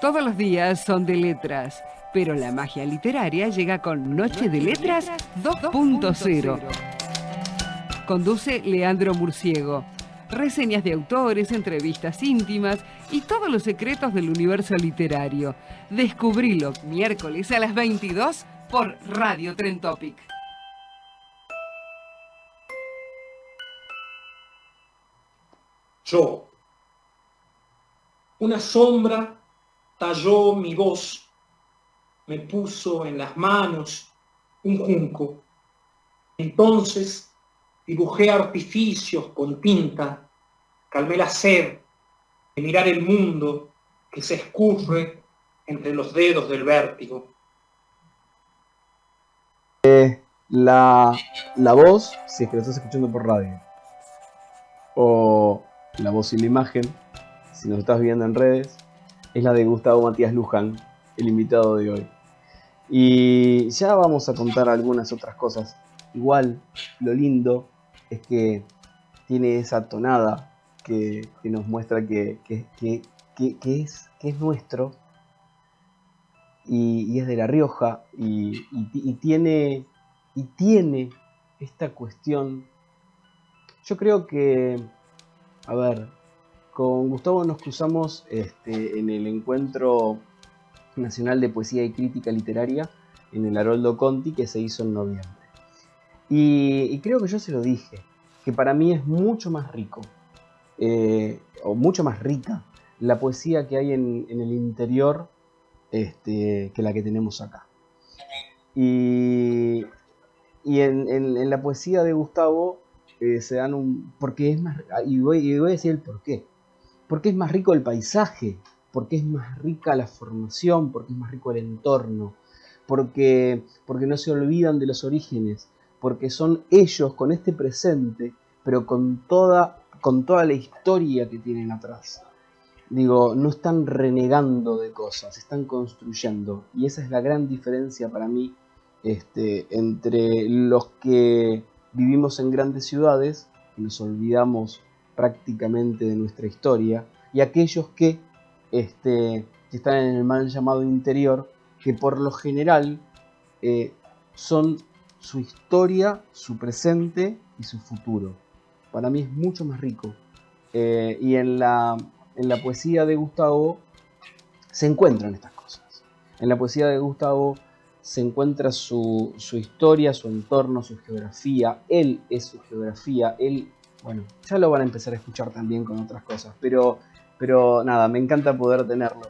Todos los días son de letras, pero la magia literaria llega con Noche de Letras 2.0. Conduce Leandro Murciego. Reseñas de autores, entrevistas íntimas y todos los secretos del universo literario. Descubrilo miércoles a las 22 por Radio Tren Topic. Yo. Una sombra talló mi voz, me puso en las manos un junco. Entonces dibujé artificios con tinta, calmé la sed de mirar el mundo que se escurre entre los dedos del vértigo. La voz, si es que lo estás escuchando por radio, o la voz y la imagen, si nos estás viendo en redes, es la de Gustavo Matías Luján, el invitado de hoy. Y ya vamos a contar algunas otras cosas. Igual, lo lindo es que tiene esa tonada que nos muestra que es nuestro y es de La Rioja y tiene esta cuestión. Yo creo que, a ver, con Gustavo nos cruzamos en el Encuentro Nacional de Poesía y Crítica Literaria en el Haroldo Conti, que se hizo en noviembre. Y creo que yo se lo dije, que para mí es mucho más rico, o mucho más rica, la poesía que hay en el interior que la que tenemos acá. Y en la poesía de Gustavo se dan porque es más, y voy a decir el porqué. Porque es más rico el paisaje, porque es más rica la formación, porque es más rico el entorno, porque no se olvidan de los orígenes, porque son ellos con este presente, pero con toda la historia que tienen atrás. Digo, no están renegando de cosas, están construyendo. Y esa es la gran diferencia para mí entre los que vivimos en grandes ciudades, que nos olvidamos prácticamente de nuestra historia, y aquellos que están en el mal llamado interior, que por lo general son su historia, su presente y su futuro. Para mí es mucho más rico. Y en la poesía de Gustavo se encuentran estas cosas. En la poesía de Gustavo se encuentra su historia, su entorno, su geografía. Él es su geografía. Él, bueno, ya lo van a empezar a escuchar también con otras cosas. Pero nada, me encanta poder tenerlo.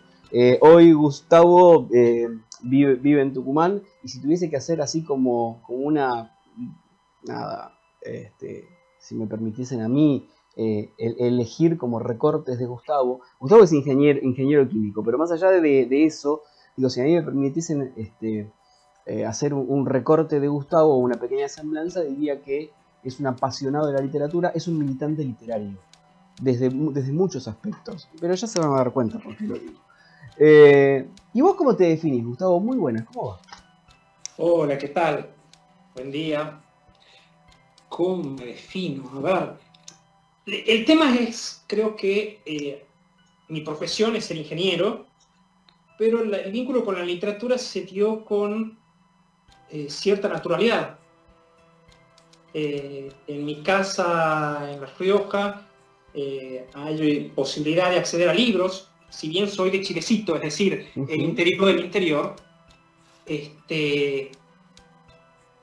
Hoy Gustavo vive en Tucumán, y si tuviese que hacer así como una... Nada, si me permitiesen a mí elegir como recortes de Gustavo. Gustavo es ingeniero químico, pero más allá de eso, digo, si a mí me permitiesen hacer un recorte de Gustavo o una pequeña semblanza, diría que es un apasionado de la literatura, es un militante literario, desde muchos aspectos, pero ya se van a dar cuenta por qué lo digo. ¿Y vos cómo te definís, Gustavo? Muy buena, ¿cómo va? Hola, ¿qué tal? Buen día. ¿Cómo me defino? A ver, el tema es, creo que mi profesión es ser ingeniero, pero el vínculo con la literatura se dio con cierta naturalidad. En mi casa, en La Rioja, hay posibilidad de acceder a libros, si bien soy de Chilecito, es decir, el interior del interior.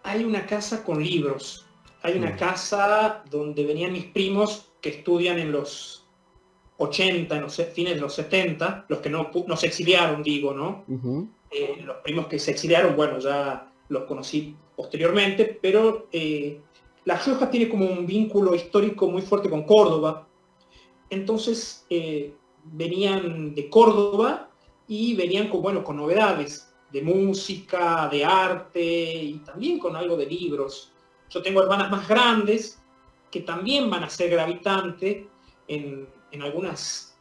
Hay una casa con libros. Hay una casa donde venían mis primos que estudian en los 80, en los fines de los 70, los que no se exiliaron, digo, ¿no? Los primos que se exiliaron, bueno, ya los conocí posteriormente, pero La Rioja tiene como un vínculo histórico muy fuerte con Córdoba. Entonces venían de Córdoba y venían con novedades de música, de arte y también con algo de libros. Yo tengo hermanas más grandes que también van a ser gravitantes en algunos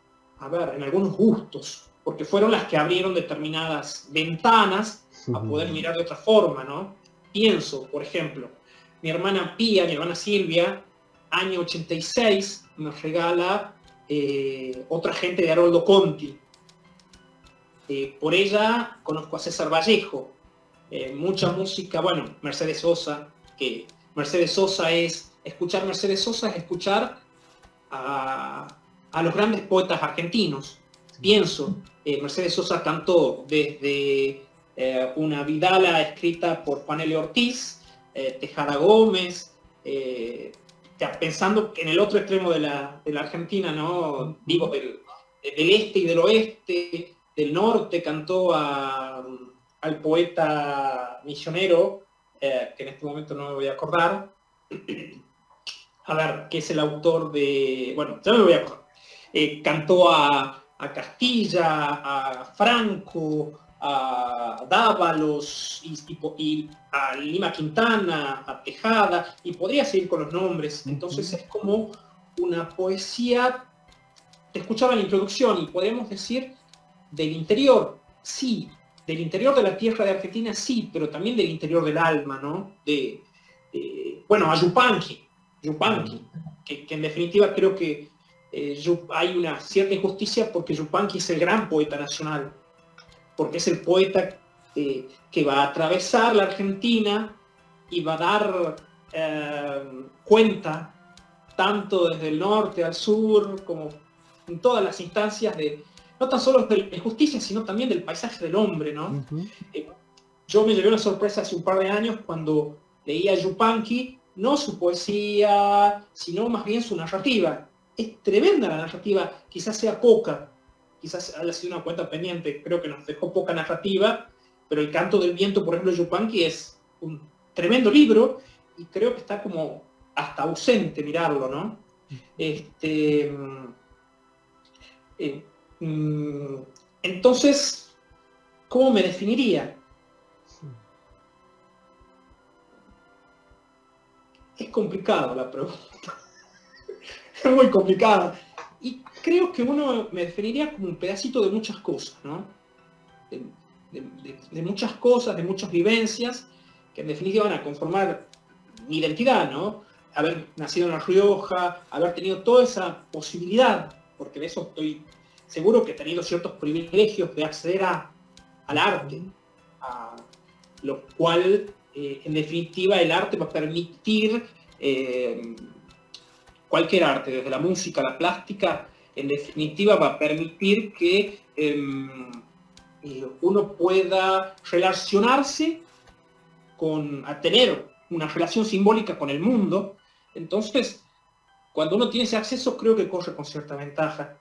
gustos, porque fueron las que abrieron determinadas ventanas a poder mirar de otra forma, ¿no? Pienso, por ejemplo, mi hermana Pía, mi hermana Silvia, año 86, nos regala Otra gente de Haroldo Conti. Por ella conozco a César Vallejo, mucha música, bueno, Mercedes Sosa, que Mercedes Sosa es, escuchar Mercedes Sosa es escuchar a los grandes poetas argentinos. Pienso, Mercedes Sosa cantó desde una Vidala escrita por Juan L. Ortiz, Tejada Gómez, pensando en el otro extremo de la Argentina, ¿no? Digo, del este y del oeste, del norte, cantó al poeta misionero, que en este momento no me voy a acordar, a ver, que es el autor de... Bueno, ya me voy a acordar. Cantó a Castilla, a Franco, a Dávalos, y a Lima Quintana, a Tejada, y podría seguir con los nombres. Entonces es como una poesía, te escuchaba en la introducción, y podemos decir del interior, sí, del interior de la tierra de Argentina, sí, pero también del interior del alma, ¿no? Bueno, a Yupanqui, que en definitiva creo que hay una cierta injusticia porque Yupanqui es el gran poeta nacional, porque es el poeta que va a atravesar la Argentina y va a dar cuenta, tanto desde el norte al sur, como en todas las instancias no tan solo de justicia, sino también del paisaje del hombre, ¿no? Yo me llevé una sorpresa hace un par de años cuando leía a Yupanqui, no su poesía, sino más bien su narrativa. Es tremenda la narrativa, quizás sea poca, quizás haya sido una cuenta pendiente, creo que nos dejó poca narrativa, pero El Canto del Viento, por ejemplo, de Yupanqui es un tremendo libro, y creo que está como hasta ausente mirarlo, ¿no? Entonces, ¿cómo me definiría? Es complicado la pregunta. Es muy complicada. Y creo que uno me definiría como un pedacito de muchas cosas, ¿no? De muchas cosas, de muchas vivencias, que en definitiva van a conformar mi identidad, ¿no? Haber nacido en La Rioja, haber tenido toda esa posibilidad, porque de eso estoy seguro que he tenido ciertos privilegios de acceder al arte, a lo cual, en definitiva, el arte va a permitir, cualquier arte, desde la música a la plástica, en definitiva va a permitir que uno pueda relacionarse a tener una relación simbólica con el mundo. Entonces, cuando uno tiene ese acceso, creo que corre con cierta ventaja.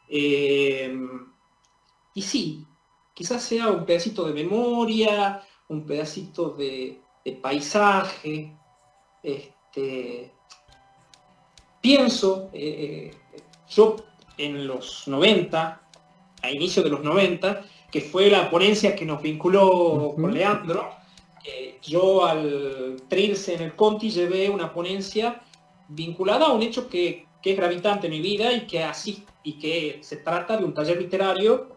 Y sí, quizás sea un pedacito de memoria, un pedacito de paisaje. Pienso, yo en los 90, a inicio de los 90, que fue la ponencia que nos vinculó con Leandro, yo al Trilce en el Conti llevé una ponencia vinculada a un hecho que es gravitante en mi vida y que se trata de un taller literario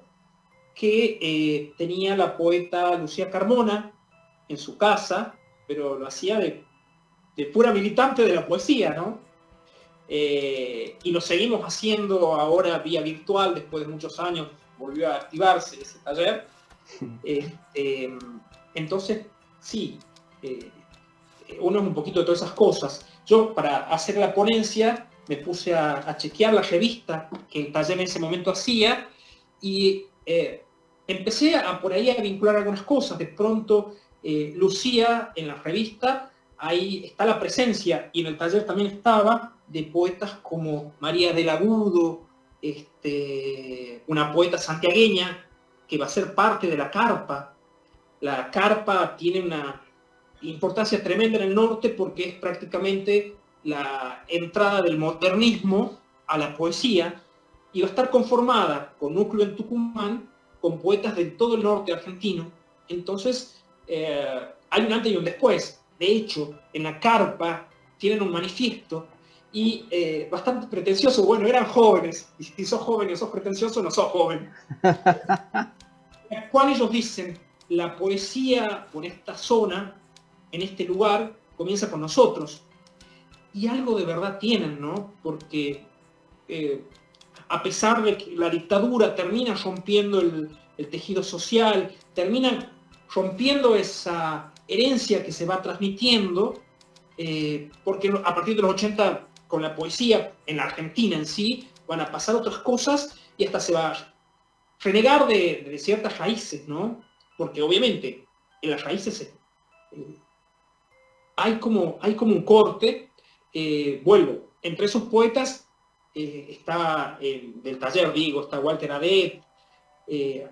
que tenía la poeta Lucía Carmona en su casa, pero lo hacía de pura militante de la poesía, ¿no? Y lo seguimos haciendo ahora vía virtual, después de muchos años volvió a activarse ese taller. Entonces, sí, uno es un poquito de todas esas cosas. Yo, para hacer la ponencia, me puse a chequear la revista que el taller en ese momento hacía, y empecé por ahí a vincular algunas cosas. De pronto, Lucía, en la revista, ahí está la presencia, y en el taller también estaba, de poetas como María del Agudo, una poeta santiagueña que va a ser parte de la carpa. La carpa tiene una importancia tremenda en el norte porque es prácticamente la entrada del modernismo a la poesía, y va a estar conformada con núcleo en Tucumán, con poetas de todo el norte argentino. Entonces, hay un antes y un después. De hecho, en la carpa tienen un manifiesto, y bastante pretencioso. Bueno, eran jóvenes, y si sos joven y sos pretencioso, no sos joven. En el cual ellos dicen: la poesía por esta zona, en este lugar, comienza con nosotros. Y algo de verdad tienen, ¿no? Porque a pesar de que la dictadura termina rompiendo el tejido social, terminan rompiendo esa herencia que se va transmitiendo, porque a partir de los 80, con la poesía, en la Argentina en sí, van a pasar otras cosas y hasta se va a renegar de ciertas raíces, ¿no? Porque obviamente en las raíces hay como un corte. Vuelvo, entre esos poetas está del taller, digo, está Walter Adet,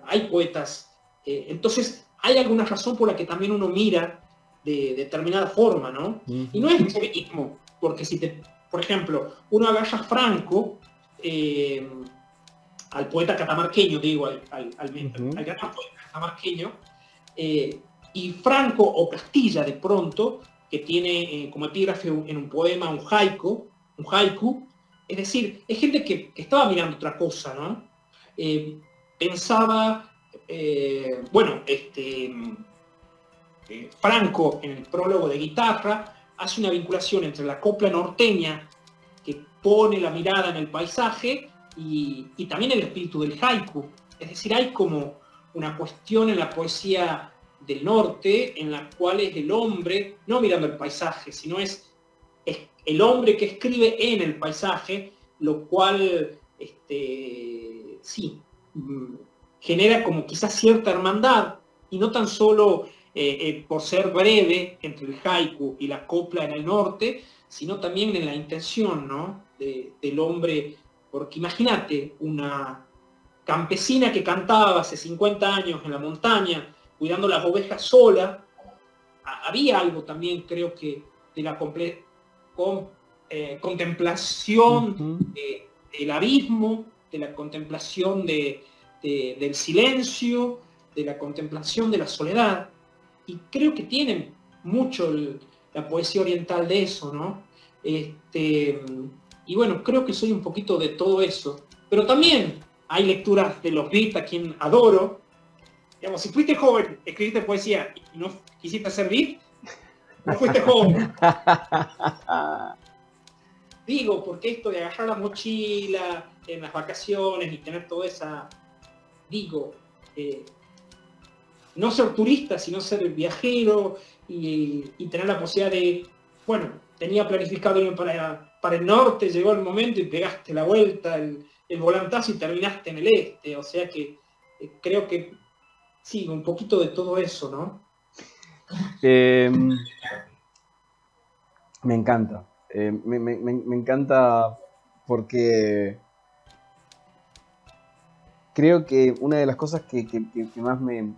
hay poetas, entonces hay alguna razón por la que también uno mira de determinada forma, ¿no? Y no es chauvinismo, porque por ejemplo, uno agarra a Franco, al poeta catamarqueño, digo, al gran poeta catamarqueño, y Franco o Castilla de pronto, que tiene como epígrafe en un poema un haiku, es decir, es gente que estaba mirando otra cosa, ¿no? Pensaba, Franco en el prólogo de Guitarra hace una vinculación entre la copla norteña, que pone la mirada en el paisaje, y también el espíritu del haiku. Es decir, hay como una cuestión en la poesía del norte en la cual es el hombre, no mirando el paisaje, sino es el hombre que escribe en el paisaje, lo cual genera como quizás cierta hermandad, y no tan solo por ser breve entre el haiku y la copla en el norte, sino también en la intención, ¿no? del hombre, porque imagínate una campesina que cantaba hace 50 años en la montaña, cuidando las ovejas sola. Había algo también, creo que, de la contemplación del abismo, de la contemplación del silencio, de la contemplación de la soledad. Y creo que tienen mucho la poesía oriental de eso, ¿no? Y bueno, creo que soy un poquito de todo eso. Pero también hay lecturas de los Beat, a quien adoro. Digamos, si fuiste joven, escribiste poesía y no quisiste hacer beat, no fuiste joven. Digo, porque esto de agarrar la mochila en las vacaciones y tener toda esa... Digo, no ser turista, sino ser viajero y tener la posibilidad de... Bueno, tenía planificado irme para el norte, llegó el momento y pegaste la vuelta, el volantazo y terminaste en el este. O sea que creo que... Sí, un poquito de todo eso, ¿no? Me encanta. Me encanta porque creo que una de las cosas que más me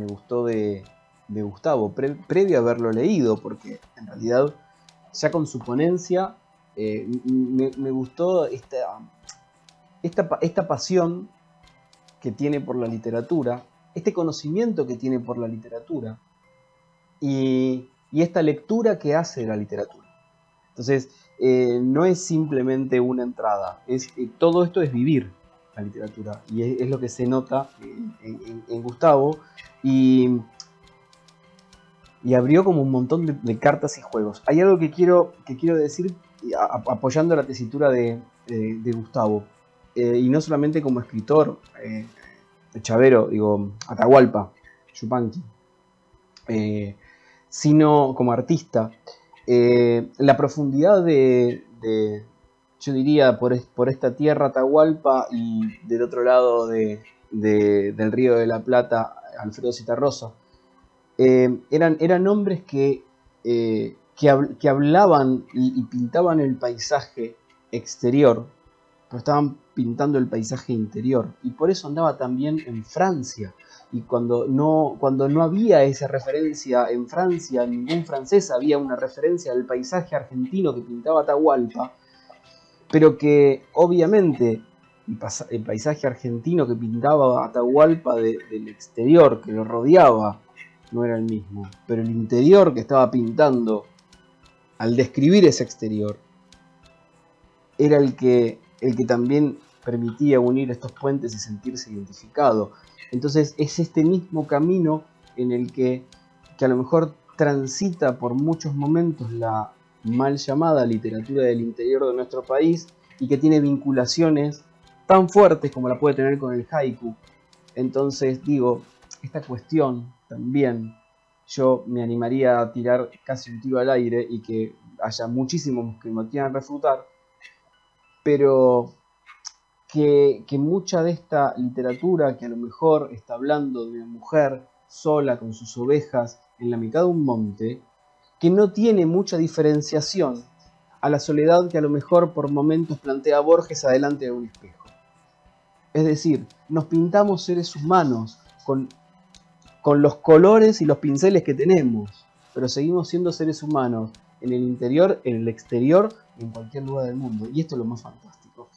gustó de Gustavo, previo a haberlo leído, porque en realidad ya con su ponencia me gustó esta pasión que tiene por la literatura, este conocimiento que tiene por la literatura y esta lectura que hace de la literatura. Entonces, no es simplemente una entrada, todo esto es vivir la literatura, y es lo que se nota en Gustavo, y abrió como un montón de cartas y juegos. Hay algo que quiero decir, apoyando la tesitura de Gustavo, y no solamente como escritor, Chavero, digo, Atahualpa Yupanqui, sino como artista. La profundidad yo diría, por esta tierra Atahualpa, y del otro lado del Río de la Plata, Alfredo Zitarrosa, eran hombres que hablaban y pintaban el paisaje exterior, pero estaban pintando el paisaje interior, y por eso andaba también en Francia. Y cuando no había esa referencia en Francia, ningún francés había una referencia al paisaje argentino que pintaba Atahualpa, pero que obviamente el paisaje argentino que pintaba Atahualpa del exterior, que lo rodeaba, no era el mismo, pero el interior que estaba pintando al describir ese exterior era el que también permitía unir estos puentes y sentirse identificado. Entonces es este mismo camino en el que a lo mejor transita por muchos momentos la mal llamada literatura del interior de nuestro país, y que tiene vinculaciones tan fuertes como la puede tener con el haiku, Entonces digo, esta cuestión también yo me animaría a tirar casi un tiro al aire y que haya muchísimos que me quieran refutar, pero que mucha de esta literatura que a lo mejor está hablando de una mujer sola con sus ovejas en la mitad de un monte, que no tiene mucha diferenciación a la soledad que a lo mejor por momentos plantea Borges adelante de un espejo. Es decir, nos pintamos seres humanos con los colores y los pinceles que tenemos, pero seguimos siendo seres humanos en el interior, en el exterior, en cualquier lugar del mundo. Y esto es lo más fantástico.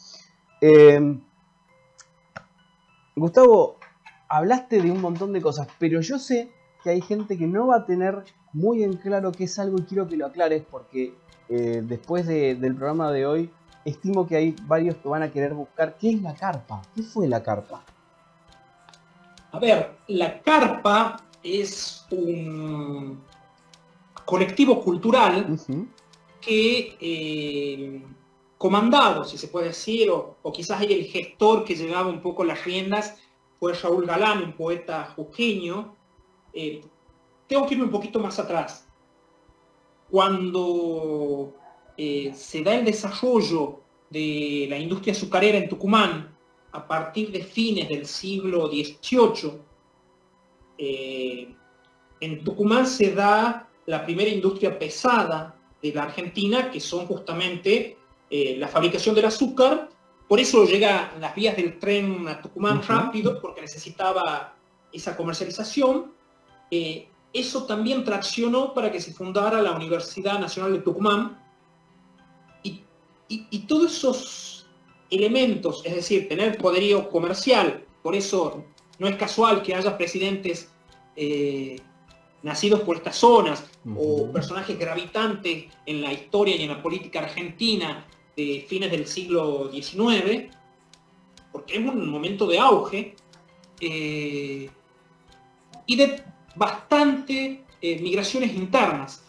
Gustavo, hablaste de un montón de cosas, pero yo sé que hay gente que no va a tener muy en claro qué es algo y quiero que lo aclares porque después del programa de hoy estimo que hay varios que van a querer buscar qué es la carpa. ¿Qué fue la carpa? A ver, la carpa es un colectivo cultural que, comandado, si se puede decir, o quizás ahí el gestor que llevaba un poco las riendas, fue Raúl Galán, un poeta jujeño. Tengo que irme un poquito más atrás. Cuando se da el desarrollo de la industria azucarera en Tucumán, a partir de fines del siglo XVIII, en Tucumán se da la primera industria pesada de la Argentina, que son justamente la fabricación del azúcar. Por eso llegan las vías del tren a Tucumán rápido, porque necesitaba esa comercialización. Eso también traccionó para que se fundara la Universidad Nacional de Tucumán. Y todos esos elementos, es decir, tener poderío comercial, por eso no es casual que haya presidentes nacidos por estas zonas, o personajes gravitantes en la historia y en la política argentina de fines del siglo XIX, porque es un momento de auge, y de bastante migraciones internas,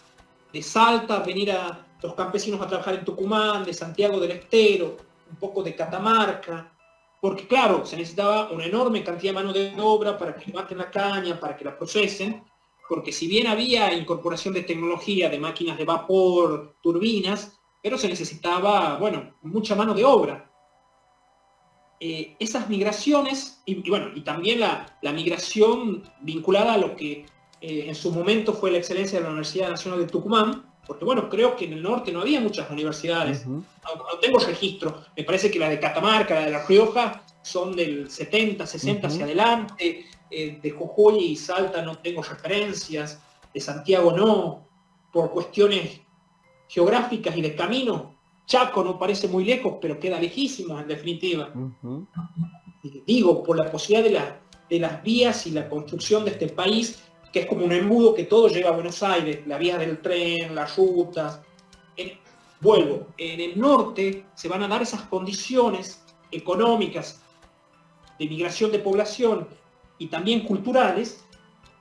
de Salta, venir a los campesinos a trabajar en Tucumán, de Santiago del Estero, un poco de Catamarca, porque claro, se necesitaba una enorme cantidad de mano de obra para que levanten la caña, para que la procesen, porque si bien había incorporación de tecnología, de máquinas de vapor, turbinas, pero se necesitaba, bueno, mucha mano de obra. Esas migraciones, y también la migración vinculada a lo que en su momento fue la excelencia de la Universidad Nacional de Tucumán, porque bueno, creo que en el norte no había muchas universidades, no tengo registro, me parece que la de Catamarca, la de La Rioja, son del 70, 60 hacia adelante, de Jujuy y Salta no tengo referencias, de Santiago no, por cuestiones geográficas y de camino. Chaco no parece muy lejos, pero queda lejísimo en definitiva. Digo, por la posibilidad de las vías y la construcción de este país, que es como un embudo que todo lleva a Buenos Aires, la vía del tren, las rutas. Vuelvo, en el norte se van a dar esas condiciones económicas de migración de población y también culturales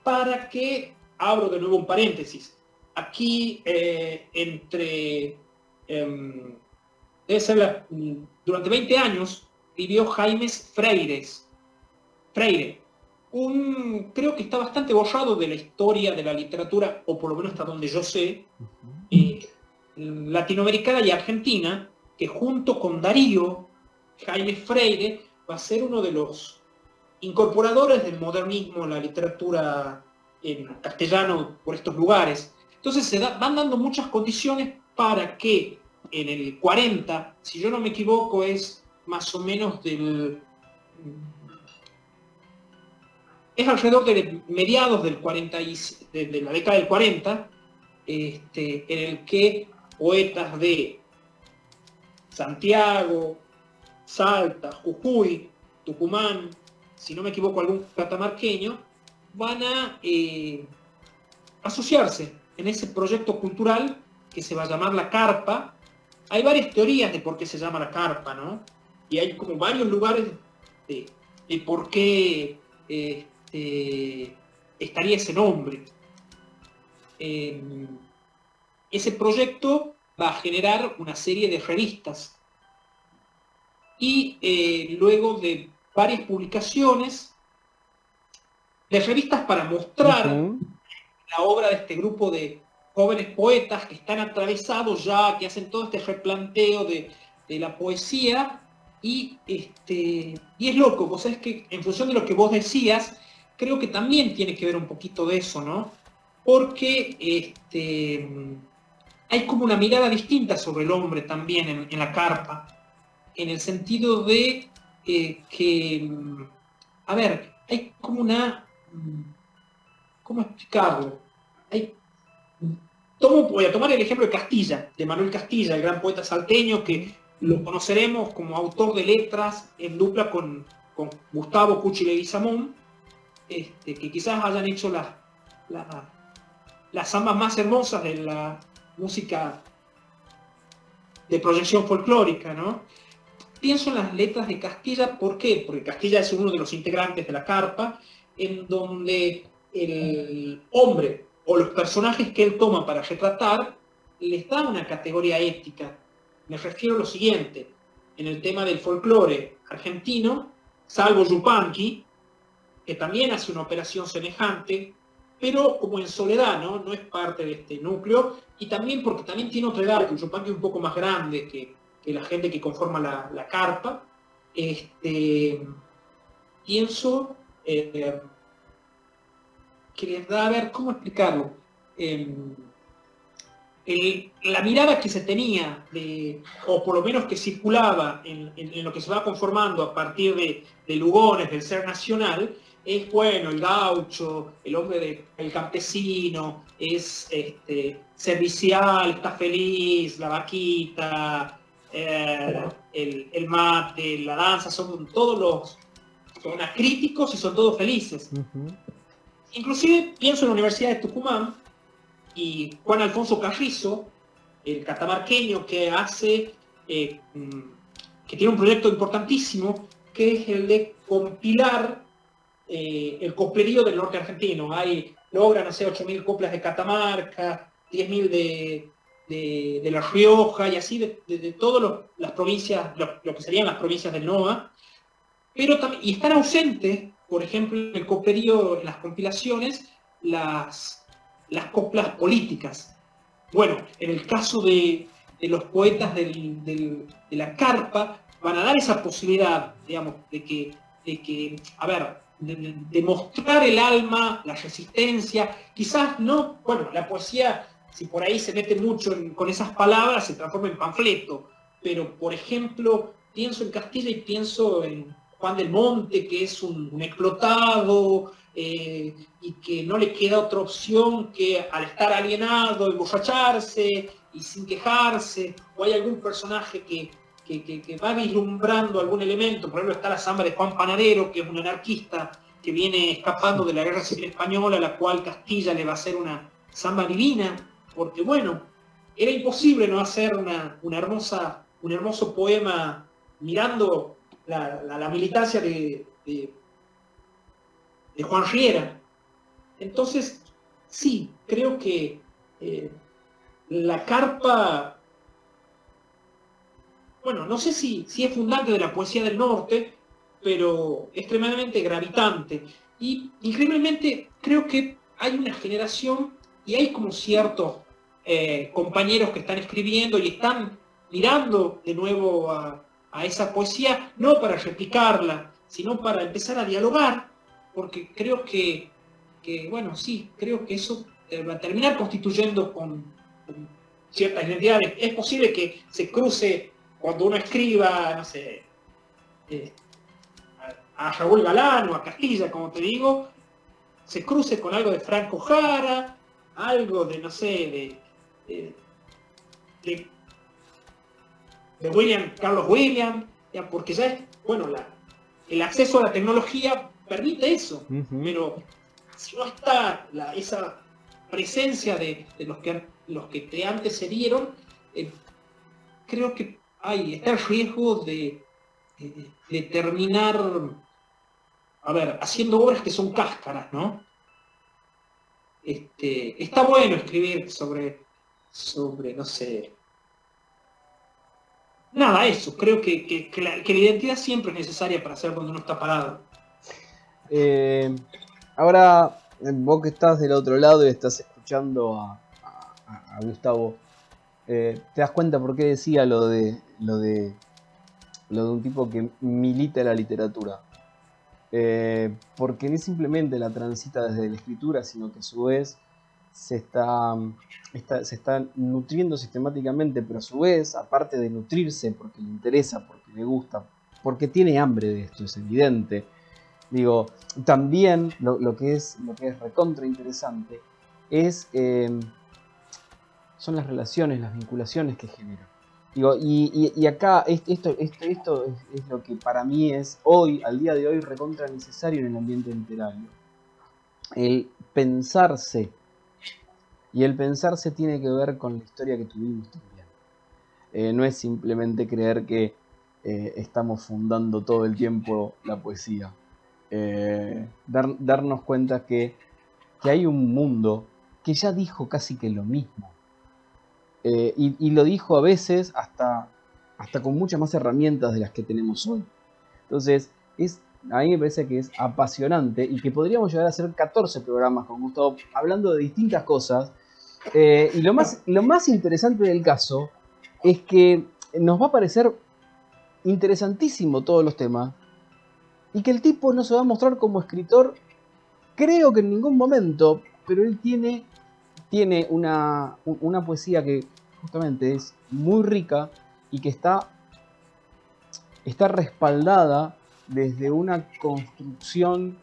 para que, abro de nuevo un paréntesis, aquí debe ser durante 20 años vivió Jaime Freire, creo que está bastante borrado de la historia de la literatura, o por lo menos hasta donde yo sé, latinoamericana y argentina, que junto con Darío, Jaime Freire va a ser uno de los incorporadores del modernismo en la literatura en castellano por estos lugares. Entonces van dando muchas condiciones para que en el 40, si yo no me equivoco, es más o menos es alrededor de mediados del 40 de la década del 40, en el que poetas de Santiago, Salta, Jujuy, Tucumán, si no me equivoco algún catamarqueño, van a asociarse en ese proyecto cultural que se va a llamar la carpa. Hay varias teorías de por qué se llama la carpa, ¿no? Y hay como varios lugares de por qué estaría ese nombre. Ese proyecto va a generar una serie de revistas y luego de varias publicaciones revistas para mostrar la obra de este grupo de jóvenes poetas que están atravesados ya, que hacen todo este replanteo de la poesía, y es loco, vos sabés que en función de lo que vos decías, creo que también tiene que ver un poquito de eso, ¿no? Porque hay como una mirada distinta sobre el hombre también en la carpa, en el sentido de que, a ver, hay como una, ¿cómo explicarlo? Voy a tomar el ejemplo de Castilla, de Manuel Castilla, el gran poeta salteño, que lo conoceremos como autor de letras en dupla con Gustavo Cuchi Leguizamón, que quizás hayan hecho las zambas más hermosas de la música de proyección folclórica, ¿no? Pienso en las letras de Castilla, ¿por qué? Porque Castilla es uno de los integrantes de la carpa, en donde el hombre o los personajes que él toma para retratar les da una categoría ética. Me refiero a lo siguiente: en el tema del folclore argentino, salvo Yupanqui, que también hace una operación semejante, pero como en soledad, ¿no? No es parte de este núcleo, y también porque también tiene otra edad, que Yupanqui es un poco más grande que la gente que conforma la carpa. Pienso que les da, a ver, ¿cómo explicarlo? La mirada que se tenía, o por lo menos que circulaba en lo que se va conformando a partir de Lugones, del ser nacional, es, bueno, el gaucho, el hombre el campesino, es servicial, está feliz, la vaquita, el mate, la danza, son acríticos y son todos felices. Inclusive pienso en la Universidad de Tucumán y Juan Alfonso Carrizo, el catamarqueño, que tiene un proyecto importantísimo, que es el de compilar el coplerío del norte argentino. Logran hacer 8.000 coplas de Catamarca, 10.000 de La Rioja, y así de todas las provincias, lo que serían las provincias del NOA, pero también, y están ausentes, por ejemplo, en el coplerío, en las compilaciones, las coplas políticas. Bueno, en el caso de los poetas de la carpa, van a dar esa posibilidad, digamos, de que a ver, de mostrar el alma, la resistencia, quizás no, bueno, la poesía, si por ahí se mete mucho con esas palabras, se transforma en panfleto, pero, por ejemplo, pienso en Castilla y pienso en Juan del Monte, que es un explotado, y que no le queda otra opción que, al estar alienado, emborracharse y sin quejarse, o hay algún personaje que va vislumbrando algún elemento. Por ejemplo, está la zamba de Juan Panadero, que es un anarquista que viene escapando de la Guerra Civil Española, a la cual Castilla le va a hacer una zamba divina, porque, bueno, era imposible no hacer un hermoso poema mirando la militancia de Juan Riera. Entonces, sí, creo que la carpa, bueno, no sé si es fundante de la poesía del norte, pero extremadamente gravitante. Y increíblemente creo que hay una generación y hay como ciertos compañeros que están escribiendo y están mirando de nuevo a esa poesía, no para replicarla, sino para empezar a dialogar, porque creo que bueno, sí, creo que eso va a terminar constituyendo con ciertas identidades. Es posible que se cruce, cuando uno escriba, no sé, a Raúl Galán o a Castilla, como te digo, se cruce con algo de Franco Jara, algo de, no sé, de Carlos William, ya, porque ya es, bueno, el acceso a la tecnología permite eso, pero si no está esa presencia de los que te antecedieron, creo que está el riesgo de terminar, a ver, haciendo obras que son cáscaras, ¿no? Está bueno escribir sobre, no sé, nada, eso. Creo que la identidad siempre es necesaria para hacer cuando uno está parado. Ahora, vos que estás del otro lado y estás escuchando a Gustavo, ¿te das cuenta por qué decía lo de un tipo que milita la literatura? Porque no simplemente la transita desde la escritura, sino que a su vez se está nutriendo sistemáticamente, pero a su vez, aparte de nutrirse porque le interesa, porque le gusta, porque tiene hambre de esto, es evidente. Digo, también lo que es recontra interesante son las relaciones, las vinculaciones que genera. Digo, y acá esto es lo que para mí es hoy, al día de hoy, recontra necesario en el ambiente literario. El pensarse. Y el pensarse tiene que ver con la historia que tuvimos también. No es simplemente creer que estamos fundando todo el tiempo la poesía. Darnos cuenta que hay un mundo que ya dijo casi que lo mismo. Y lo dijo a veces hasta con muchas más herramientas de las que tenemos hoy. Entonces, a mí me parece que es apasionante y que podríamos llegar a hacer 14 programas con Gustavo hablando de distintas cosas. Y lo más interesante del caso es que nos va a parecer interesantísimo todos los temas y que el tipo no se va a mostrar como escritor, creo que en ningún momento, pero él tiene una poesía que justamente es muy rica y que está respaldada desde una construcción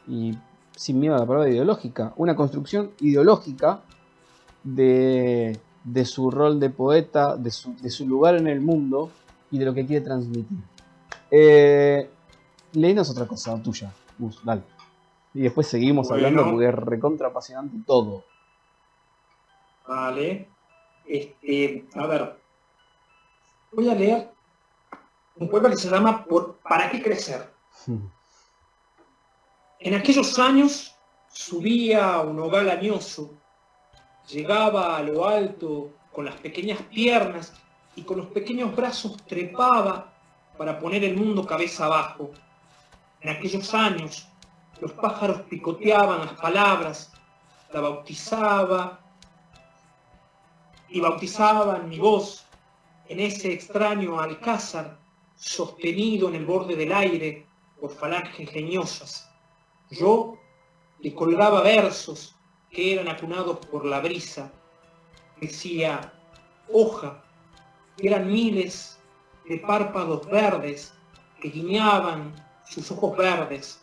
y sin miedo a la palabra ideológica, una construcción ideológica de su rol de poeta, de su lugar en el mundo y de lo que quiere transmitir. Léenos otra cosa tuya, Gus, dale. Y después seguimos hablando porque es recontra apasionante todo. Vale. A ver. Voy a leer un poema que se llama ¿Para qué crecer? En aquellos años subía un ogal añoso, llegaba a lo alto con las pequeñas piernas y con los pequeños brazos trepaba para poner el mundo cabeza abajo. En aquellos años los pájaros picoteaban las palabras, la bautizaba y bautizaban mi voz en ese extraño alcázar sostenido en el borde del aire por falanges leñosas. Yo le colgaba versos que eran acunados por la brisa. Decía, hoja, eran miles de párpados verdes que guiñaban sus ojos verdes.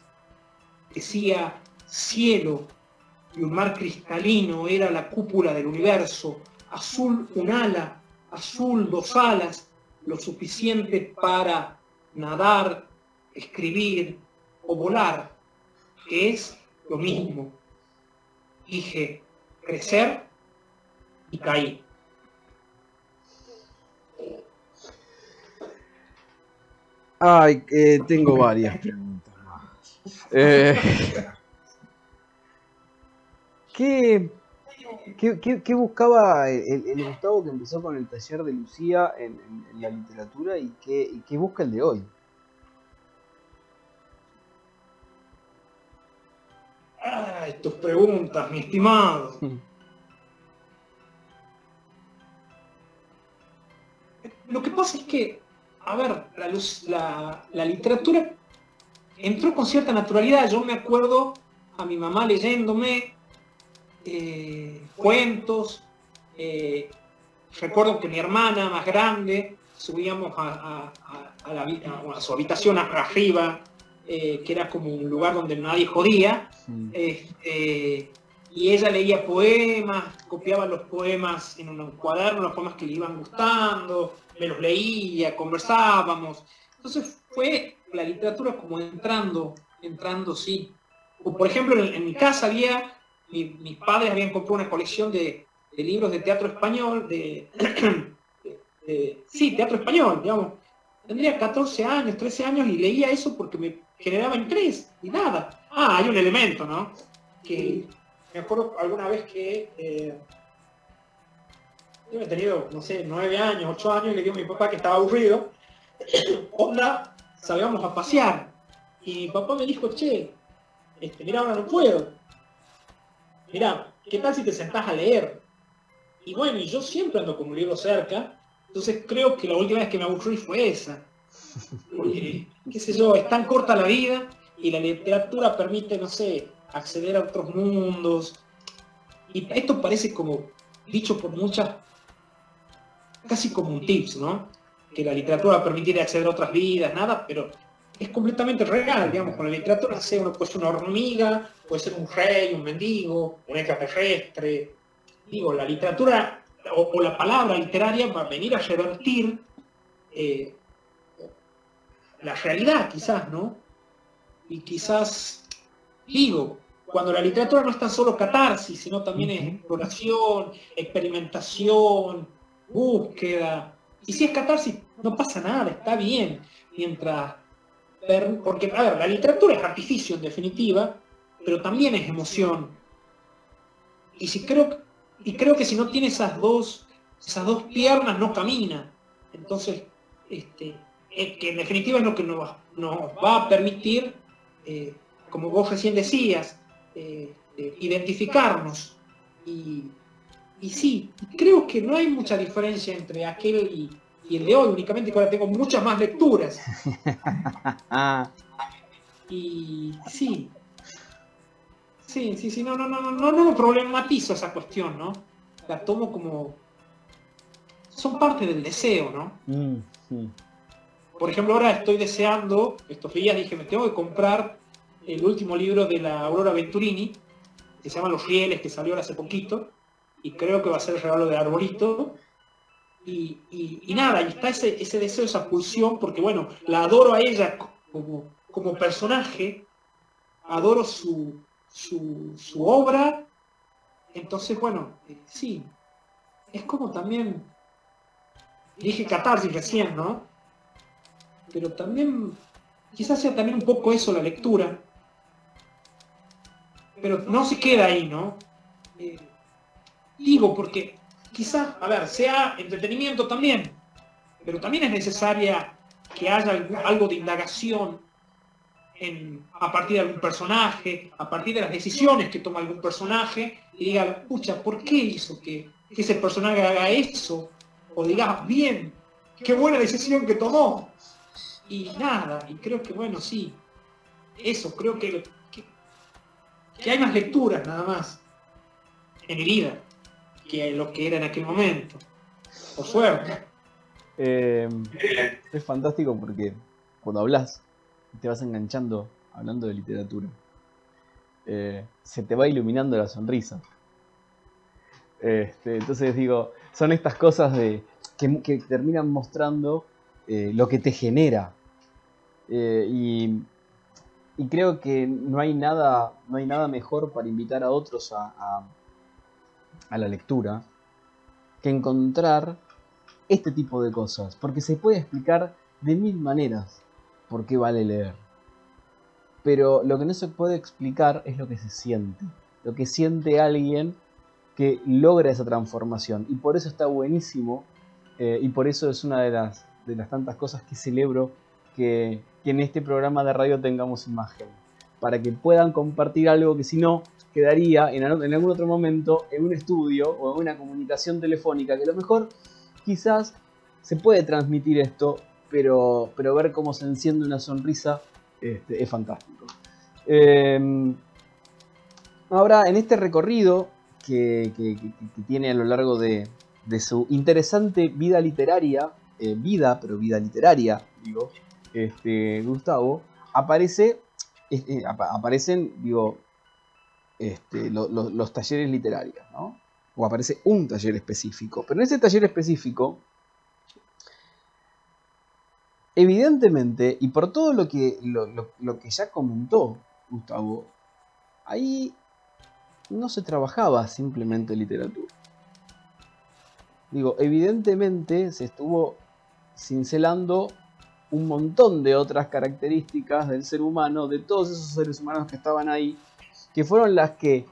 Decía, cielo, y un mar cristalino era la cúpula del universo. Azul un ala, azul dos alas, lo suficiente para nadar, escribir o volar, que es lo mismo. Dije, crecer y caí. Ay, tengo varias preguntas más. ¿Qué buscaba el Gustavo que empezó con el taller de Lucía en la literatura y qué busca el de hoy? Tus preguntas, mi estimado. Lo que pasa es que, a ver, la literatura entró con cierta naturalidad. Yo me acuerdo a mi mamá leyéndome cuentos. Recuerdo que mi hermana más grande subíamos a su habitación arriba, que era como un lugar donde nadie jodía, y ella leía poemas, copiaba los poemas en un cuaderno, los poemas que le iban gustando, me los leía, conversábamos. Entonces fue la literatura como entrando, sí. O, por ejemplo, en mi casa había, mis padres habían comprado una colección de libros de teatro español, sí, teatro español, digamos. Tendría 14 años, 13 años y leía eso porque me generaba interés y nada. Hay un elemento, ¿no? Que me acuerdo alguna vez que yo he tenido, no sé, 9 años, 8 años y le digo a mi papá que estaba aburrido. Onda, salgamos a pasear. Y mi papá me dijo, che, mirá, ahora no puedo. Mirá, ¿qué tal si te sentás a leer? Y bueno, y yo siempre ando con un libro cerca, entonces creo que la última vez que me aburrí fue esa. Porque, qué sé yo, es tan corta la vida y la literatura permite, no sé, acceder a otros mundos. Y esto parece como dicho por muchas, casi como un tips, ¿no? Que la literatura permite acceder a otras vidas, nada, pero es completamente real, digamos, con la literatura, sé, uno puede ser una hormiga, puede ser un rey, un mendigo, un extraterrestre. Digo, la literatura o la palabra literaria va a venir a revertir la realidad, quizás, ¿no? Y quizás, digo, cuando la literatura no es tan solo catarsis, sino también es exploración, experimentación, búsqueda. Y si es catarsis, no pasa nada, está bien. Mientras, porque, a ver, la literatura es artificio en definitiva, pero también es emoción. Y creo que si no tiene esas dos piernas, no camina. Entonces, que en definitiva es lo que nos va a permitir, como vos recién decías, identificarnos. Y sí, creo que no hay mucha diferencia entre aquel y el de hoy, únicamente que ahora tengo muchas más lecturas. Y sí. Sí, no problematizo esa cuestión, ¿no? La tomo como... Son parte del deseo, ¿no? Por ejemplo, ahora estoy deseando, estos días dije, me tengo que comprar el último libro de la Aurora Venturini, que se llama Los Rieles, que salió hace poquito, y creo que va a ser el regalo de Arbolito. Y nada, y está ese deseo, esa pulsión, porque bueno, la adoro a ella como personaje, adoro su obra. Entonces, bueno, sí, es como también, dije catarsis recién, ¿no? Pero también, quizás sea también un poco eso la lectura, pero no se queda ahí, ¿no? Digo, porque quizás, a ver, sea entretenimiento también, pero también es necesaria que haya algo de indagación a partir de algún personaje, a partir de las decisiones que toma algún personaje, y diga, pucha, ¿por qué hizo que ese personaje haga eso? O digas, bien, qué buena decisión que tomó. Y nada, y creo que, bueno, sí, eso, creo que hay más lecturas nada más en mi vida que lo que era en aquel momento, por suerte. Es fantástico porque cuando hablas te vas enganchando hablando de literatura, se te va iluminando la sonrisa. Entonces digo, son estas cosas que terminan mostrando lo que te genera, y creo que no hay nada mejor para invitar a otros a la lectura que encontrar este tipo de cosas, porque se puede explicar de mil maneras por qué vale leer, pero lo que no se puede explicar es lo que se siente, lo que siente alguien que logra esa transformación, y por eso está buenísimo, y por eso es una de las tantas cosas que celebro que en este programa de radio tengamos imagen, para que puedan compartir algo que si no quedaría en algún otro momento en un estudio o en una comunicación telefónica, que a lo mejor quizás se puede transmitir esto, pero ver cómo se enciende una sonrisa es fantástico. Ahora, en este recorrido que tiene a lo largo de su interesante vida literaria, vida literaria, digo, Gustavo, aparecen, digo, los talleres literarios, ¿no? O aparece un taller específico. Pero en ese taller específico, evidentemente, y por todo lo que ya comentó Gustavo, ahí no se trabajaba simplemente literatura. Digo, evidentemente se estuvo cincelando un montón de otras características del ser humano, de todos esos seres humanos que estaban ahí, que fueron las que,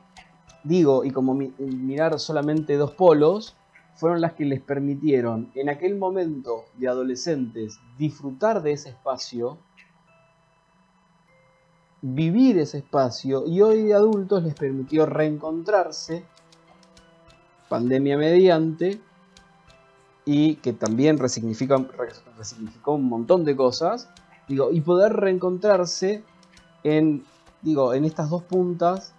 digo, y como mirar solamente dos polos, fueron las que les permitieron en aquel momento de adolescentes disfrutar de ese espacio vivir ese espacio, y hoy de adultos les permitió reencontrarse, pandemia mediante, y que también resignificó un montón de cosas, digo, y poder reencontrarse en estas dos puntas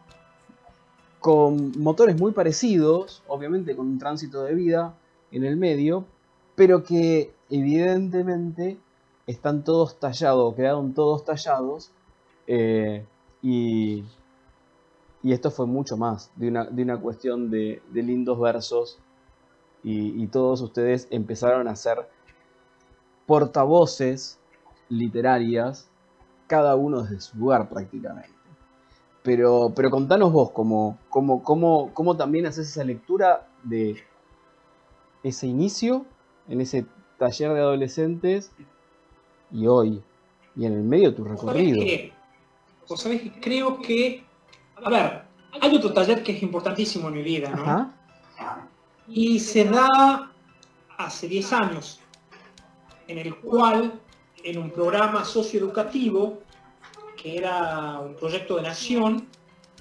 con motores muy parecidos, obviamente con un tránsito de vida en el medio, pero que evidentemente están todos tallados, quedaron todos tallados, y esto fue mucho más de una cuestión de lindos versos, y todos ustedes empezaron a ser portavoces literarias, cada uno desde su lugar prácticamente. Pero contanos vos cómo también haces esa lectura de ese inicio, en ese taller de adolescentes, y hoy, y en el medio de tu recorrido. Vos sabés que creo que, a ver, hay otro taller que es importantísimo en mi vida, ¿no? Ajá. Y se da hace 10 años, en el cual, en un programa socioeducativo, que era un proyecto de nación,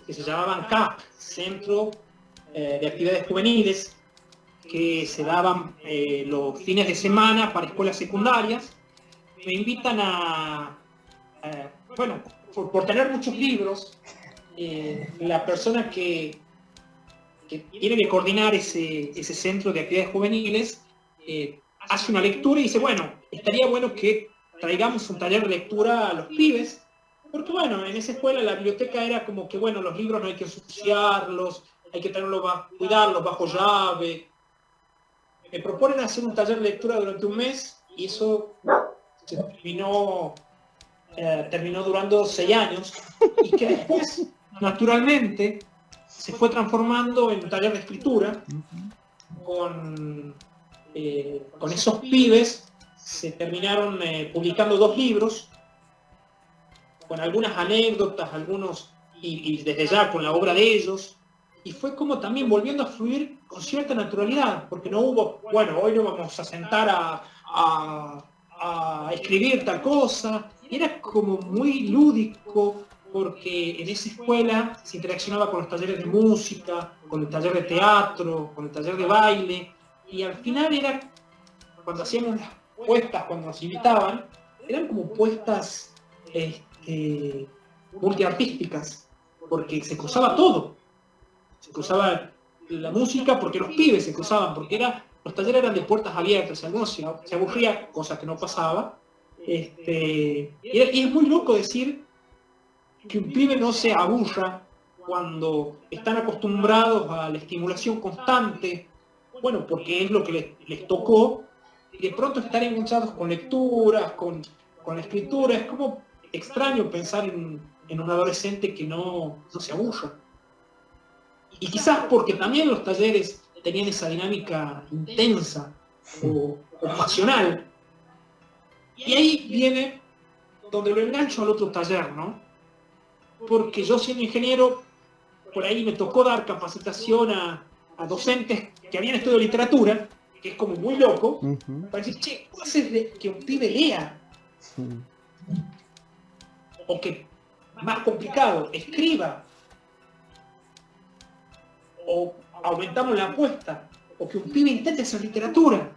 que se llamaba CAP, Centro de Actividades Juveniles, que se daban los fines de semana para escuelas secundarias. Me invitan bueno, por tener muchos libros, la persona que tiene que coordinar ese centro de actividades juveniles hace una lectura y dice, bueno, estaría bueno que traigamos un taller de lectura a los pibes, porque bueno, en esa escuela la biblioteca era como que, bueno, los libros no hay que ensuciarlos, hay que cuidarlos bajo llave. Me proponen hacer un taller de lectura durante un mes y eso se terminó durando 6 años, y que después, naturalmente, se fue transformando en un taller de escritura. Con esos pibes se terminaron publicando 2 libros, con algunas anécdotas, y desde ya con la obra de ellos, y fue como también volviendo a fluir con cierta naturalidad, porque no hubo, bueno, hoy nos vamos a sentar a escribir tal cosa. Era como muy lúdico, porque en esa escuela se interaccionaba con los talleres de música, con el taller de teatro, con el taller de baile, y al final era, cuando hacíamos las puestas, cuando nos invitaban, eran como puestas multiartísticas, porque se cruzaba todo. Se cruzaba la música porque los pibes se cruzaban, porque los talleres eran de puertas abiertas, algunos se aburría, cosa que no pasaba. Y es muy loco decir que un pibe no se aburra cuando están acostumbrados a la estimulación constante, bueno, porque es lo que les tocó, y de pronto estar enganchados con lecturas, con la escritura. Es como extraño pensar en un adolescente que no se aburra. Y quizás porque también los talleres tenían esa dinámica intensa o pasional. Y ahí viene donde lo engancho al otro taller, ¿no? Porque yo, siendo ingeniero, por ahí me tocó dar capacitación a docentes que habían estudiado literatura, que es como muy loco, para decir, che, ¿cómo haces que un pibe lea? O que, más complicado, escriba. O aumentamos la apuesta, o que un pibe intente hacer literatura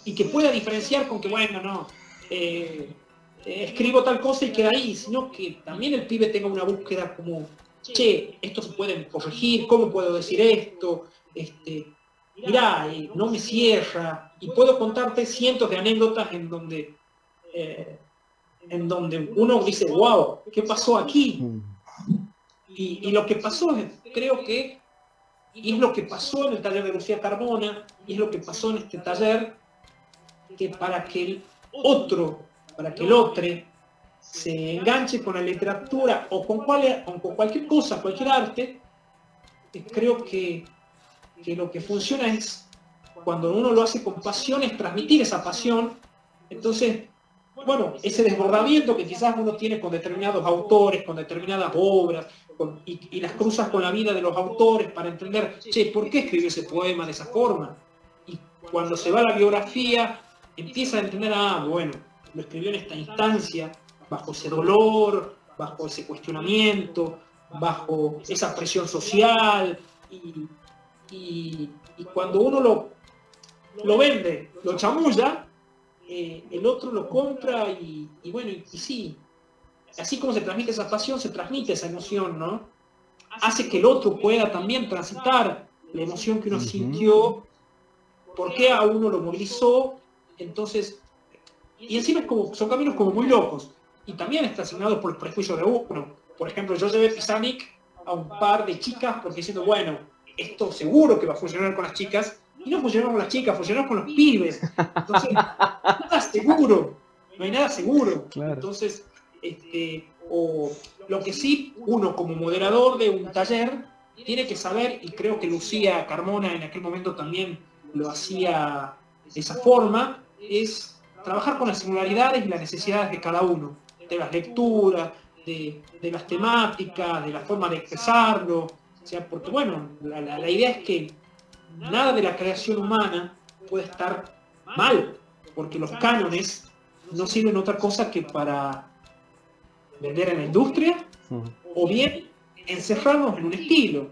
y que pueda diferenciar con que, bueno, no, escribo tal cosa y queda ahí, sino que también el pibe tenga una búsqueda como, che, esto se puede corregir, ¿cómo puedo decir esto? Mirá, no me cierra, y puedo contarte cientos de anécdotas en donde uno dice, wow, ¿qué pasó aquí? Y lo que pasó, creo que, y es lo que pasó en el taller de Lucía Carmona, y es lo que pasó en este taller, que para que el otro se enganche con la literatura o con cualquier cosa, cualquier arte, creo que lo que funciona es, cuando uno lo hace con pasión, es transmitir esa pasión. Entonces, bueno, ese desbordamiento que quizás uno tiene con determinados autores, con determinadas obras, y las cruzas con la vida de los autores para entender, che, ¿por qué escribió ese poema de esa forma? Y cuando se va a la biografía, empieza a entender, bueno, lo escribió en esta instancia, bajo ese dolor, bajo ese cuestionamiento, bajo esa presión social, y cuando uno lo vende, lo chamulla, el otro lo compra y bueno, y sí, así como se transmite esa pasión, se transmite esa emoción, ¿no? Hace que el otro pueda también transitar la emoción que uno sintió, por qué a uno lo movilizó, entonces, y encima es como, son caminos como muy locos, y también está asignado por el prejuicio de uno. Por ejemplo, yo llevé Pisanic a un par de chicas porque diciendo, bueno, esto seguro que va a funcionar con las chicas, y no funcionó con las chicas, funcionó con los pibes. Entonces, nada seguro, no hay nada seguro. Claro. Entonces, o lo que sí, uno como moderador de un taller tiene que saber, y creo que Lucía Carmona en aquel momento también lo hacía de esa forma, es trabajar con las singularidades y las necesidades de cada uno, de las lecturas, de las temáticas, de la forma de expresarlo, o sea, porque bueno, la idea es que nada de la creación humana puede estar mal, porque los cánones no sirven otra cosa que para vender en la industria, o bien encerrarnos en un estilo.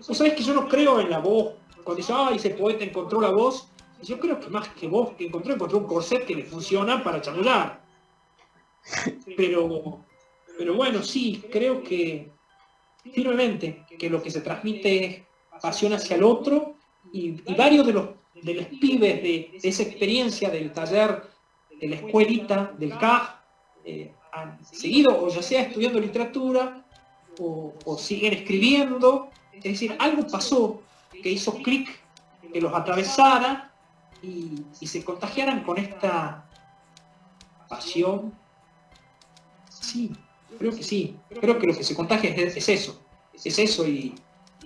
Vos sabés que yo no creo en la voz, cuando dice, ay, ese poeta encontró la voz, yo creo que más que voz que encontró un corset que le funciona para chamullar. Pero bueno, sí, creo que firmemente que lo que se transmite es pasión hacia el otro, y varios de los pibes de esa experiencia del taller, de la escuelita, del CAJ, han seguido, o ya sea estudiando literatura, o siguen escribiendo. Es decir, algo pasó que hizo clic, que los atravesara y se contagiaran con esta pasión. Sí, creo que sí. Creo que lo que se contagia es eso. Es eso, y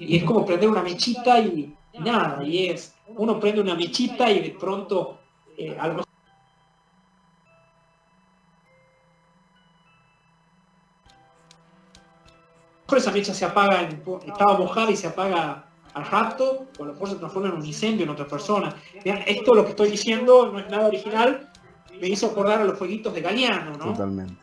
es como prender una mechita y nada, y es, uno prende una mechita y de pronto a lo mejor esa mecha se apaga, estaba mojada y se apaga al rato, o a lo mejor se transforma en un incendio en otra persona. Vean, esto lo que estoy diciendo no es nada original, me hizo acordar a los fueguitos de Galeano, ¿no? Totalmente.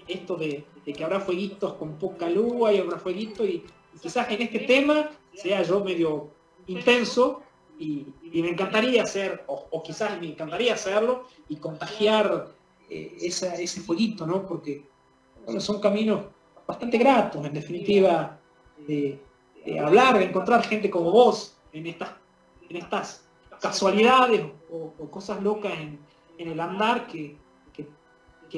Esto de que habrá fueguitos con poca luz y habrá fueguitos, y quizás en este tema sea yo medio intenso, y me encantaría hacer, o quizás me encantaría hacerlo, y contagiar ese fueguito, ¿no? Porque bueno, son caminos bastante gratos, en definitiva, de hablar, de encontrar gente como vos en estas casualidades o cosas locas en el andar que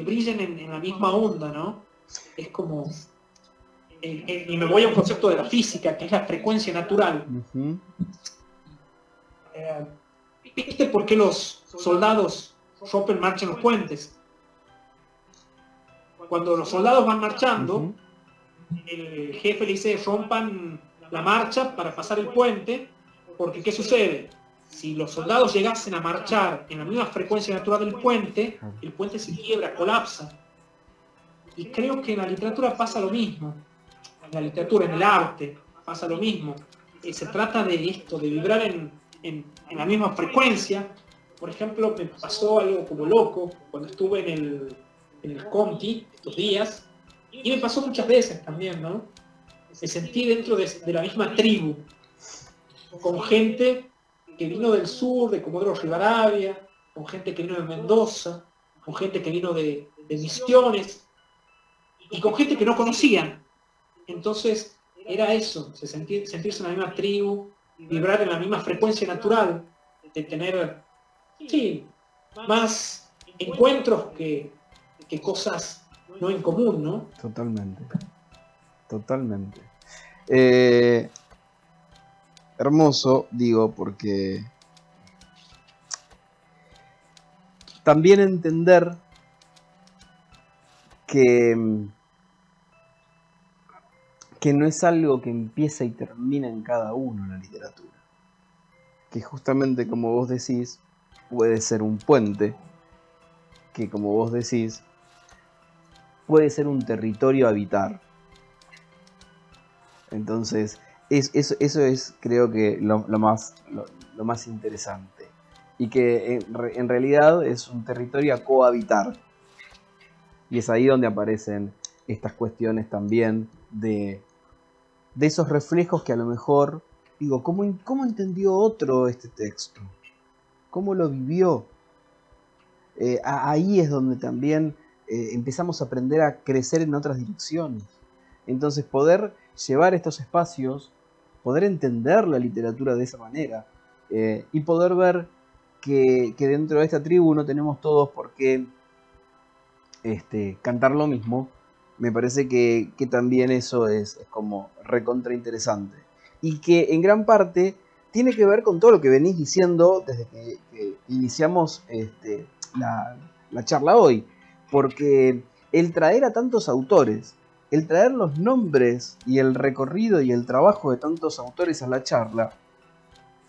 brillen en la misma onda, ¿no? Es como, y me voy a un concepto de la física, que es la frecuencia natural. ¿Viste por qué los soldados rompen marcha en los puentes? Cuando los soldados van marchando, el jefe le dice, rompan la marcha para pasar el puente, porque ¿qué sucede? Si los soldados llegasen a marchar en la misma frecuencia natural del puente, el puente se quiebra, colapsa. Y creo que en la literatura pasa lo mismo. En la literatura, en el arte, pasa lo mismo. Se trata de esto, de vibrar en la misma frecuencia. Por ejemplo, me pasó algo como loco cuando estuve en el Conti estos días, y me pasó muchas veces también, ¿no? Me sentí dentro de la misma tribu, con gente que vino del sur, de Comodoro Rivadavia, con gente que vino de Mendoza, con gente que vino de Misiones, y con gente que no conocían. Entonces era eso, sentirse en la misma tribu, vibrar en la misma frecuencia natural, de tener, sí, más encuentros que cosas no en común, ¿no? Totalmente. Totalmente. Hermoso, digo, porque también entender que no es algo que empieza y termina en cada uno en la literatura. Que justamente, como vos decís, puede ser un puente, que como vos decís, puede ser un territorio a habitar. Entonces, eso es, creo que, lo más interesante. Y que en realidad es un territorio a cohabitar. Y es ahí donde aparecen estas cuestiones también de esos reflejos que a lo mejor, digo, ¿cómo entendió otro este texto? ¿Cómo lo vivió? Ahí es donde también empezamos a aprender a crecer en otras direcciones. Entonces poder llevar estos espacios, poder entender la literatura de esa manera y poder ver que dentro de esta tribu no tenemos todos por qué cantar lo mismo, me parece que también eso es como recontra interesante. Y que en gran parte tiene que ver con todo lo que venís diciendo desde que iniciamos la charla hoy. Porque el traer a tantos autores, el traer los nombres y el recorrido y el trabajo de tantos autores a la charla,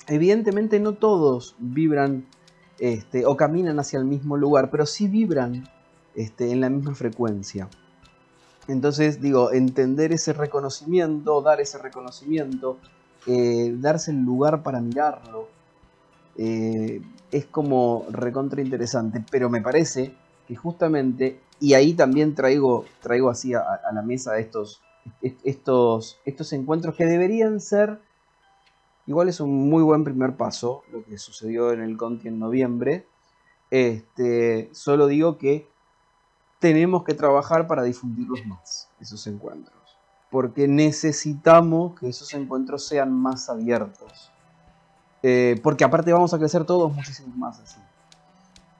evidentemente no todos vibran o caminan hacia el mismo lugar, pero sí vibran en la misma frecuencia. Entonces, digo, entender ese reconocimiento, dar ese reconocimiento, darse el lugar para mirarlo, es como recontra interesante. Pero me parece que justamente, y ahí también traigo así a la mesa estos encuentros que deberían ser, igual es un muy buen primer paso, lo que sucedió en el Conti en noviembre. Solo digo que tenemos que trabajar para difundirlos más, esos encuentros. Porque necesitamos que esos encuentros sean más abiertos. Porque aparte vamos a crecer todos muchísimo más así.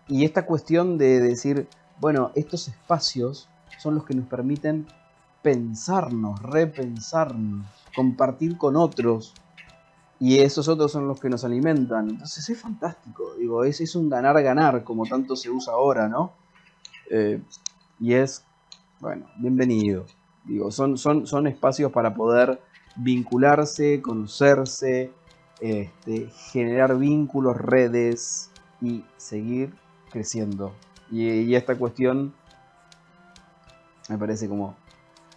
Y esta cuestión de decir, bueno, estos espacios son los que nos permiten pensarnos, repensarnos, compartir con otros. Y esos otros son los que nos alimentan. Entonces es fantástico. Digo, es un ganar-ganar, como tanto se usa ahora, ¿no? Y es, bueno, bienvenido. Digo, son espacios para poder vincularse, conocerse, generar vínculos, redes y seguir creciendo. Y esta cuestión me parece como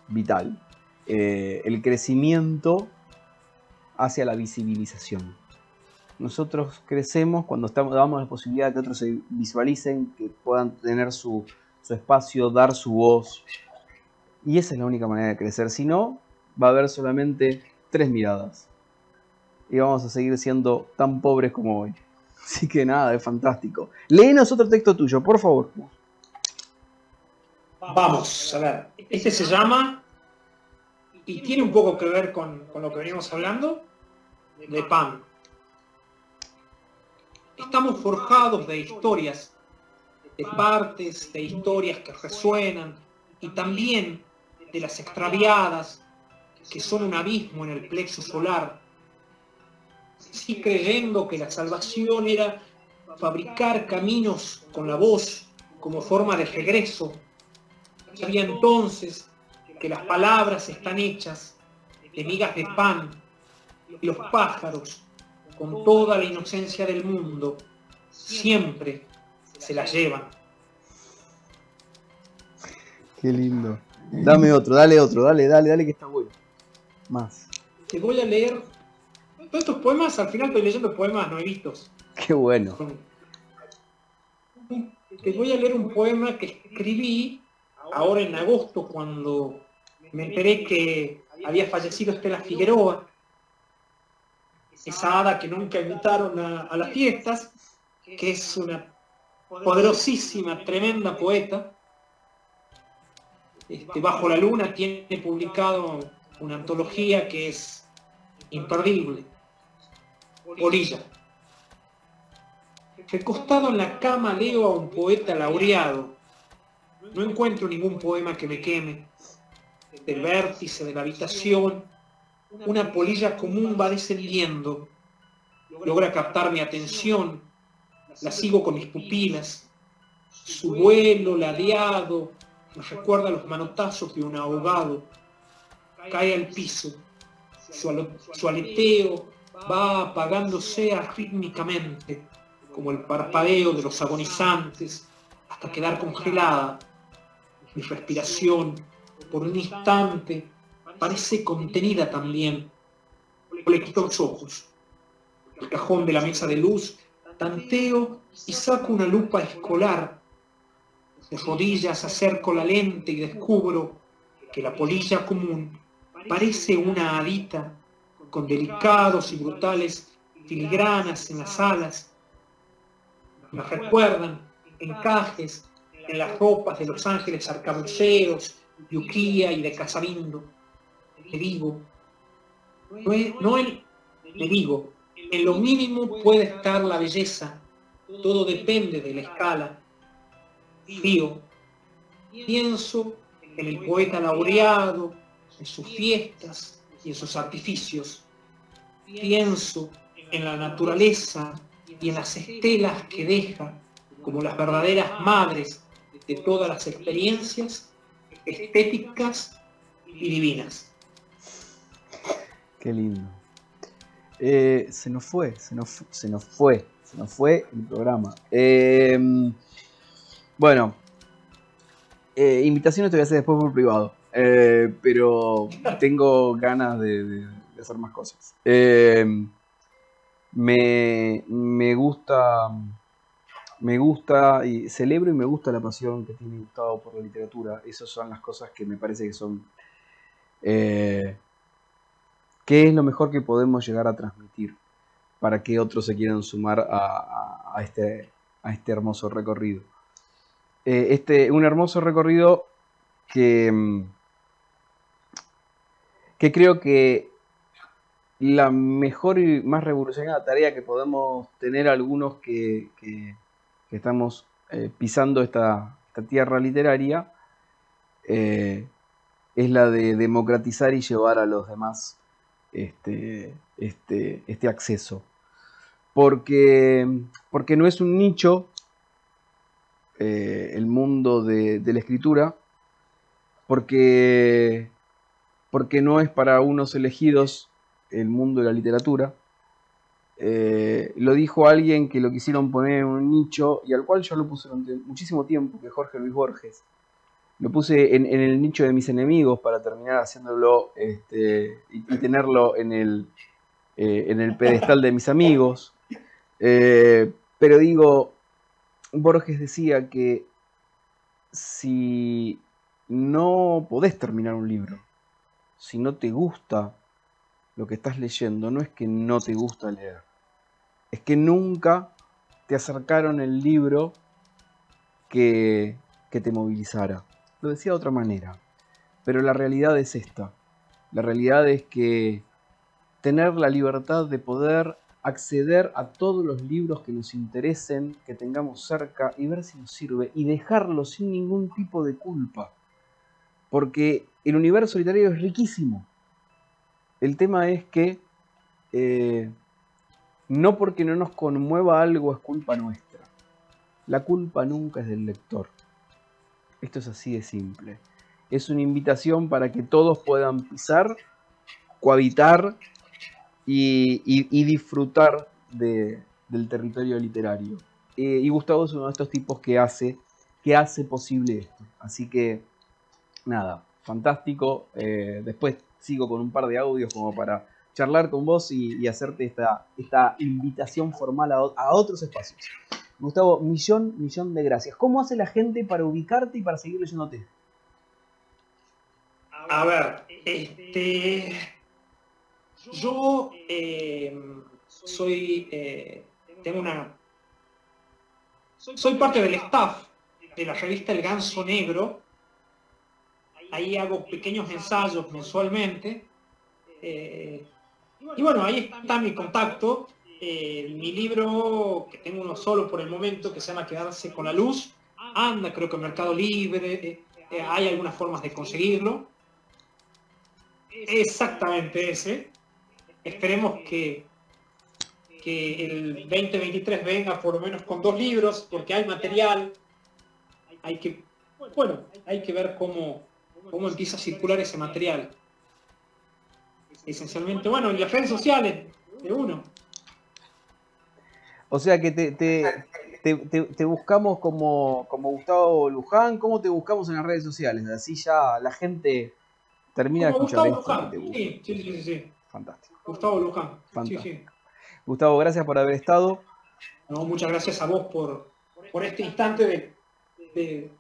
vital. El crecimiento hacia la visibilización. Nosotros crecemos cuando damos la posibilidad de que otros se visualicen, que puedan tener su espacio, dar su voz. Y esa es la única manera de crecer. Si no, va a haber solamente 3 miradas. Y vamos a seguir siendo tan pobres como hoy. Así que nada, es fantástico. Léenos otro texto tuyo, por favor. Vamos, a ver. Este se llama, y tiene un poco que ver con lo que venimos hablando, de Pan. Estamos forjados de historias, de partes, de historias que resuenan, y también de las extraviadas, que son un abismo en el plexo solar. Sí, creyendo que la salvación era fabricar caminos con la voz como forma de regreso. Sabía entonces que las palabras están hechas de migas de pan, y los pájaros, con toda la inocencia del mundo, siempre se las llevan. Qué lindo. Dame otro, dale otro, dale que está bueno. Más. Te voy a leer todos estos poemas, al final estoy leyendo poemas nuevitos. Qué bueno. Te voy a leer un poema que escribí ahora en agosto, cuando me enteré que había fallecido Estela Figueroa, esa hada que nunca invitaron a las fiestas, que es una poderosísima, tremenda poeta. Bajo la Luna tiene publicado una antología que es imperdible. Orilla. Recostado en la cama leo a un poeta laureado. No encuentro ningún poema que me queme. Del vértice de la habitación, una polilla común va descendiendo. Logra captar mi atención. La sigo con mis pupilas. Su vuelo ladeado me recuerda los manotazos de un ahogado. Cae al piso. Su aleteo va apagándose rítmicamente, como el parpadeo de los agonizantes, hasta quedar congelada. Mi respiración, por un instante, parece contenida también. Le quito los ojos. El cajón de la mesa de luz, tanteo y saco una lupa escolar. De rodillas acerco la lente y descubro que la polilla común parece una hadita con delicados y brutales filigranas en las alas. Nos recuerdan encajes en las ropas de los ángeles arcabuceos, de Uquía y de Casabindo. Le digo, le digo, en lo mínimo puede estar la belleza, todo depende de la escala. Fío, pienso en el poeta laureado, en sus fiestas y en sus artificios. Pienso en la naturaleza y en las estelas que deja como las verdaderas madres de todas las experiencias estéticas y divinas. Qué lindo. Se nos fue el programa. Bueno, invitaciones te voy a hacer después por privado, pero tengo ganas de hacer más cosas. Me gusta y celebro y me gusta la pasión que tiene Gustavo por la literatura. Esas son las cosas que me parece que son... ¿qué es lo mejor que podemos llegar a transmitir para que otros se quieran sumar a este hermoso recorrido? Un hermoso recorrido que creo que la mejor y más revolucionaria tarea que podemos tener algunos que estamos pisando esta tierra literaria es la de democratizar y llevar a los demás este acceso. Porque no es un nicho el mundo de la escritura, porque no es para unos elegidos el mundo de la literatura. Lo dijo alguien que lo quisieron poner en un nicho y al cual yo lo puse durante muchísimo tiempo, que es Jorge Luis Borges. Lo puse en el nicho de mis enemigos para terminar haciéndolo y tenerlo en el pedestal de mis amigos. Pero digo, Borges decía que si no podés terminar un libro, si no te gusta lo que estás leyendo, no es que no te gusta leer, es que nunca te acercaron el libro que te movilizara. Lo decía de otra manera, pero la realidad es esta. La realidad es que tener la libertad de poder acceder a todos los libros que nos interesen, que tengamos cerca y ver si nos sirve y dejarlo sin ningún tipo de culpa. Porque el universo literario es riquísimo. El tema es que no porque no nos conmueva algo es culpa nuestra. La culpa nunca es del lector. Esto es así de simple. Es una invitación para que todos puedan pisar, cohabitar y disfrutar del territorio literario. Y Gustavo es uno de estos tipos que hace posible esto. Así que, nada, fantástico. Después sigo con un par de audios como para charlar con vos y hacerte esta invitación formal a otros espacios. Gustavo, millón de gracias. ¿Cómo hace la gente para ubicarte y para seguir leyéndote? A ver, yo soy parte del staff de la revista El Ganso Negro. Ahí hago pequeños ensayos mensualmente. Y bueno, ahí está mi contacto. Mi libro, que tengo uno solo por el momento, que se llama Quedarse con la Luz, anda creo que en Mercado Libre, hay algunas formas de conseguirlo. Exactamente ese. Esperemos que el 2023 venga por lo menos con 2 libros, porque hay material. Hay que ver cómo empieza a circular ese material. Esencialmente, bueno, en las redes sociales de uno. O sea que te buscamos como Gustavo Luján. ¿Cómo te buscamos en las redes sociales? Así ya la gente termina de escuchar esto. Sí. Fantástico. Gustavo Luján. Fantástico. Sí. Gustavo, gracias por haber estado. No, muchas gracias a vos por este instante de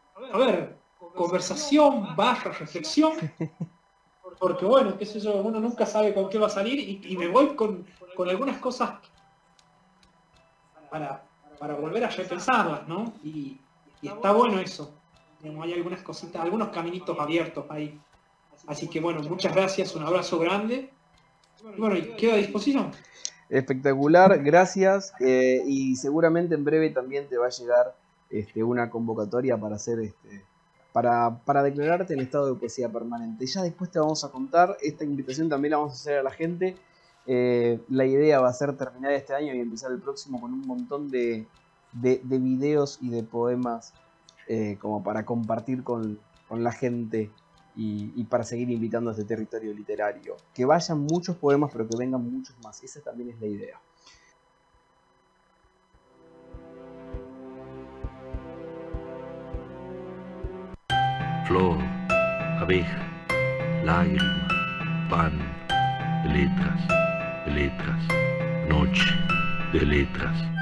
conversación, barra reflexión, porque bueno, qué sé yo, uno nunca sabe con qué va a salir y me voy con algunas cosas para volver a repensarlas, ¿no? Y está bueno eso. Hay algunas cositas, algunos caminitos abiertos ahí. Así que bueno, muchas gracias, un abrazo grande. Y bueno, y quedo a disposición. Espectacular, gracias. Y seguramente en breve también te va a llegar una convocatoria para hacer para declararte en estado de poesía permanente. Ya después te vamos a contar. Esta invitación también la vamos a hacer a la gente. La idea va a ser terminar este año y empezar el próximo con un montón de videos y de poemas como para compartir con la gente y para seguir invitando a este territorio literario. Que vayan muchos poemas, pero que vengan muchos más. Esa también es la idea. Flor, abeja, lágrima, pan, de letras, noche, de letras.